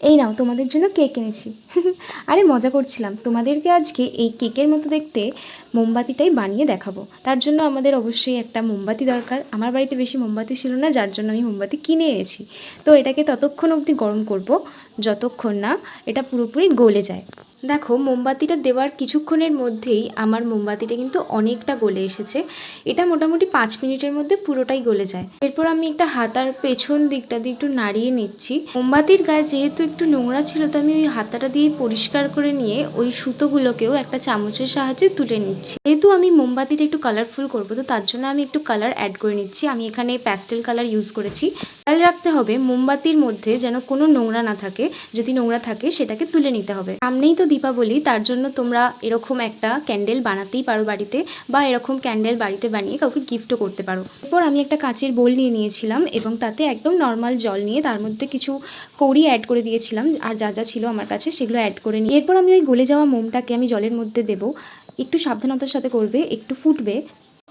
এই নাও তোমাদের জন্য কেক এনেছি। আরে মজা করছিলাম, তোমাদেরকে আজকে এই কেকের মতো দেখতে মোমবাতিটাই বানিয়ে দেখাবো। তার জন্য আমাদের অবশ্যই একটা মোমবাতি দরকার। আমার বাড়িতে বেশি মোমবাতি ছিল না, যার জন্য আমি মোমবাতি কিনে এনেছি। তো এটাকে ততক্ষণ অবধি গরম করব যতক্ষণ না এটা পুরোপুরি গলে যায়। দেখো, মোমবাতিটা দেওয়ার কিছুক্ষণের মধ্যেই আমার মোমবাতিটা কিন্তু অনেকটা গলে এসেছে। এটা মোটামুটি 5 মিনিটের মধ্যে পুরোটাই গলে যায়। এরপর আমি একটা হাতার পেছন দিকটা দিয়ে একটু নাড়িয়ে নিচ্ছি। মোমবাতির গায়ে যেহেতু একটু নোংরা ছিল, তো আমি ওই হাতাটা দিয়ে পরিষ্কার করে নিয়ে ওই সুতোগুলোকেও একটা চামচের সাহায্যে তুলে নিচ্ছি। যেহেতু আমি মোমবাতিটা একটু কালারফুল করবো, তো তার জন্য আমি একটু কালার অ্যাড করে নিচ্ছি। আমি এখানে প্যাস্টেল কালার ইউজ করেছি। খেয়াল রাখতে হবে মোমবাতির মধ্যে যেন কোনো নোংরা না থাকে। যদি নোংরা থাকে সেটাকে তুলে নিতে হবে। সামনেই তো দীপাবলি, তার জন্য তোমরা এরকম একটা ক্যান্ডেল বানাতেই পারো বাড়িতে, বা এরকম ক্যান্ডেল বাড়িতে বানিয়ে কাউকে গিফটও করতে পারো। এরপর আমি একটা কাঁচের বোল নিয়ে নিয়েছিলাম এবং তাতে একদম নর্মাল জল নিয়ে তার মধ্যে কিছু কড়ি অ্যাড করে দিয়েছিলাম, আর যা যা ছিল আমার কাছে সেগুলো অ্যাড করে নিই। এরপর আমি ওই গলে যাওয়া মোমটাকে আমি জলের মধ্যে দেবো। একটু সাবধানতার সাথে করবে, একটু ফুটবে।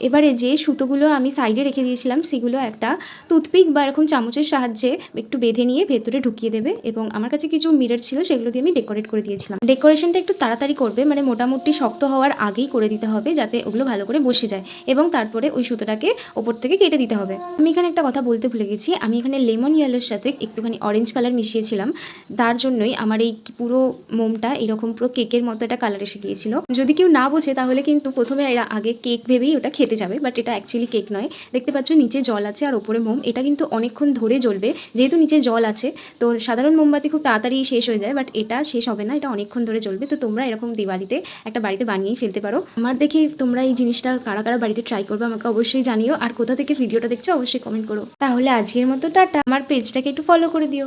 এবারে যে সুতোগুলো আমি সাইডে রেখে দিয়েছিলাম সেগুলো একটা টুথপিক বা এরকম চামচের সাহায্যে একটু বেঁধে নিয়ে ভেতরে ঢুকিয়ে দেবে। এবং আমার কাছে কিছু মিরর ছিল, সেগুলো দিয়ে আমি ডেকোরেট করে দিয়েছিলাম। ডেকোরেশনটা একটু তাড়াতাড়ি করবে, মানে মোটামুটি শক্ত হওয়ার আগেই করে দিতে হবে, যাতে ওগুলো ভালো করে বসে যায়। এবং তারপরে ওই সুতোটাকে ওপর থেকে কেটে দিতে হবে। আমি এখানে একটা কথা বলতে ভুলে গেছি, আমি এখানে লেমন ইয়েলোর সাথে একটুখানি অরেঞ্জ কালার মিশিয়েছিলাম। তার জন্যই আমার এই পুরো মোমটা এরকম পুরো কেকের মতো একটা কালার এসে গিয়েছিল। যদি কেউ না বোঝে তাহলে কিন্তু প্রথমে আগে কেক ভেবেই ওটা খেতে যাবে, বাট এটা অ্যাকচুয়ালি কেক নয়। দেখতে পাচ্ছ নিচে জল আছে আর ওপরে মোম। এটা কিন্তু অনেকক্ষণ ধরে জ্বলবে, যেহেতু নিচে জল আছে। তো সাধারণ মোমবাতি খুব তাড়াতাড়ি শেষ হয়ে যায়, বাট এটা শেষ হবে না, এটা অনেকক্ষণ ধরে জ্বলবে। তো তোমরা এরকম দিওয়ালিতে একটা বাড়িতে বানিয়েই ফেলতে পারো। আমার দেখে তোমরা এই জিনিসটা কারা কারা বাড়িতে ট্রাই করবে আমাকে অবশ্যই জানিও, আর কোথা থেকে ভিডিওটা দেখছো অবশ্যই কমেন্ট করো। তাহলে আজকের মতো টাটা। আমার পেজটাকে একটু ফলো করে দিও।